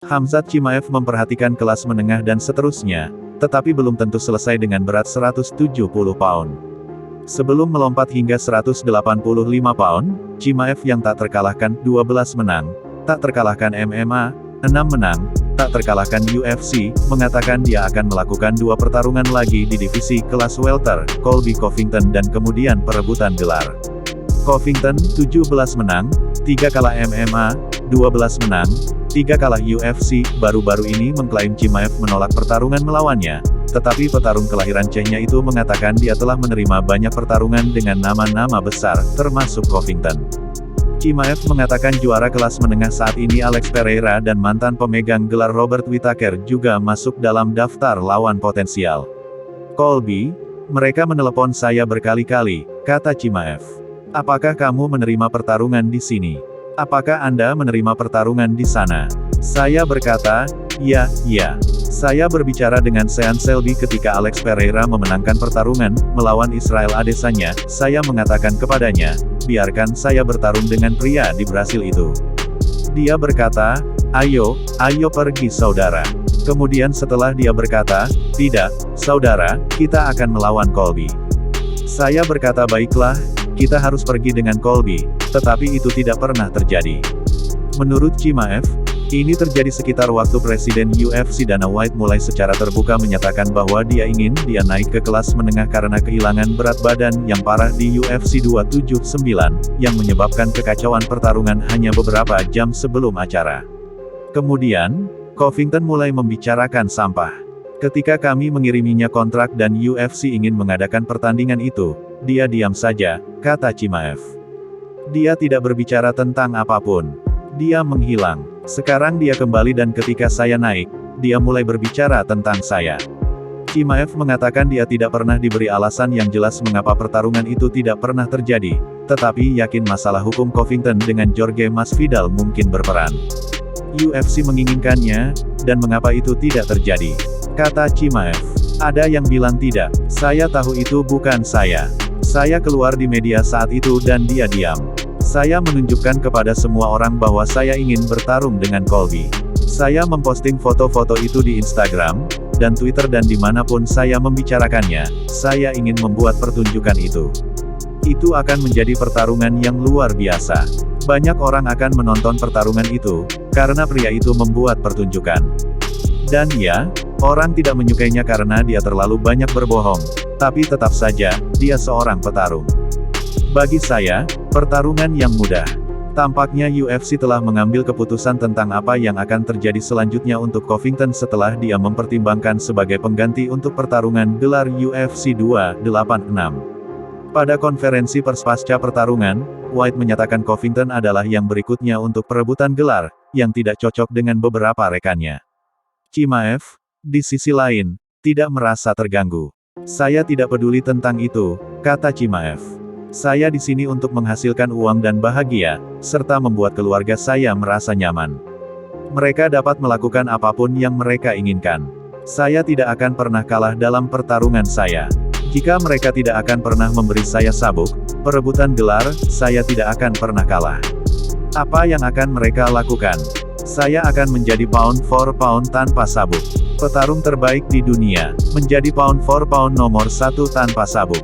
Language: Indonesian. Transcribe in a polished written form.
Khamzat Chimaev memperhatikan kelas menengah dan seterusnya, tetapi belum tentu selesai dengan berat 170 pound. Sebelum melompat hingga 185 pound, Chimaev yang tak terkalahkan 12 menang, tak terkalahkan MMA, 6 menang, tak terkalahkan UFC, mengatakan dia akan melakukan 2 pertarungan lagi di divisi kelas welter, Colby Covington dan kemudian perebutan gelar. Covington, 17 menang, 3 kalah MMA, 12 menang, 3 kalah UFC, baru-baru ini mengklaim Chimaev menolak pertarungan melawannya, tetapi petarung kelahiran Chechnya itu mengatakan dia telah menerima banyak pertarungan dengan nama-nama besar, termasuk Covington. Chimaev mengatakan juara kelas menengah saat ini Alex Pereira dan mantan pemegang gelar Robert Whittaker juga masuk dalam daftar lawan potensial. Colby, mereka menelepon saya berkali-kali, kata Chimaev. Apakah kamu menerima pertarungan di sini? Apakah Anda menerima pertarungan di sana? Saya berkata, ya. Saya berbicara dengan Sean Selby ketika Alex Pereira memenangkan pertarungan, melawan Israel Adesanya, saya mengatakan kepadanya, biarkan saya bertarung dengan pria di Brasil itu. Dia berkata, ayo pergi saudara. Kemudian setelah dia berkata, tidak, saudara, kita akan melawan Colby. Saya berkata baiklah, kita harus pergi dengan Colby, tetapi itu tidak pernah terjadi. Menurut Chimaev, ini terjadi sekitar waktu Presiden UFC Dana White mulai secara terbuka menyatakan bahwa dia ingin dia naik ke kelas menengah karena kehilangan berat badan yang parah di UFC 279, yang menyebabkan kekacauan pertarungan hanya beberapa jam sebelum acara. Kemudian, Covington mulai membicarakan sampah. Ketika kami mengiriminya kontrak dan UFC ingin mengadakan pertandingan itu, dia diam saja, kata Chimaev. Dia tidak berbicara tentang apapun. Dia menghilang. Sekarang dia kembali dan ketika saya naik, dia mulai berbicara tentang saya. Chimaev mengatakan dia tidak pernah diberi alasan yang jelas mengapa pertarungan itu tidak pernah terjadi, tetapi yakin masalah hukum Covington dengan Jorge Masvidal mungkin berperan. UFC menginginkannya, dan mengapa itu tidak terjadi? Kata Chimaev. Ada yang bilang tidak. Saya tahu itu bukan saya. Saya keluar di media saat itu dan dia diam. Saya menunjukkan kepada semua orang bahwa saya ingin bertarung dengan Colby. Saya memposting foto-foto itu di Instagram, dan Twitter dan dimanapun saya membicarakannya, saya ingin membuat pertunjukan itu. Itu akan menjadi pertarungan yang luar biasa. Banyak orang akan menonton pertarungan itu, karena pria itu membuat pertunjukan. Dan ya, orang tidak menyukainya karena dia terlalu banyak berbohong, tapi tetap saja, dia seorang petarung. Bagi saya, pertarungan yang mudah. Tampaknya UFC telah mengambil keputusan tentang apa yang akan terjadi selanjutnya untuk Covington setelah dia mempertimbangkan sebagai pengganti untuk pertarungan gelar UFC 286. Pada konferensi pers pasca pertarungan, White menyatakan Covington adalah yang berikutnya untuk perebutan gelar, yang tidak cocok dengan beberapa rekannya. Chimaev, di sisi lain, tidak merasa terganggu. Saya tidak peduli tentang itu, kata Chimaev. Saya di sini untuk menghasilkan uang dan bahagia, serta membuat keluarga saya merasa nyaman. Mereka dapat melakukan apapun yang mereka inginkan. Saya tidak akan pernah kalah dalam pertarungan saya. Jika mereka tidak akan pernah memberi saya sabuk, perebutan gelar, saya tidak akan pernah kalah. Apa yang akan mereka lakukan? Saya akan menjadi pound for pound tanpa sabuk. Petarung terbaik di dunia, menjadi pound for pound nomor 1 tanpa sabuk.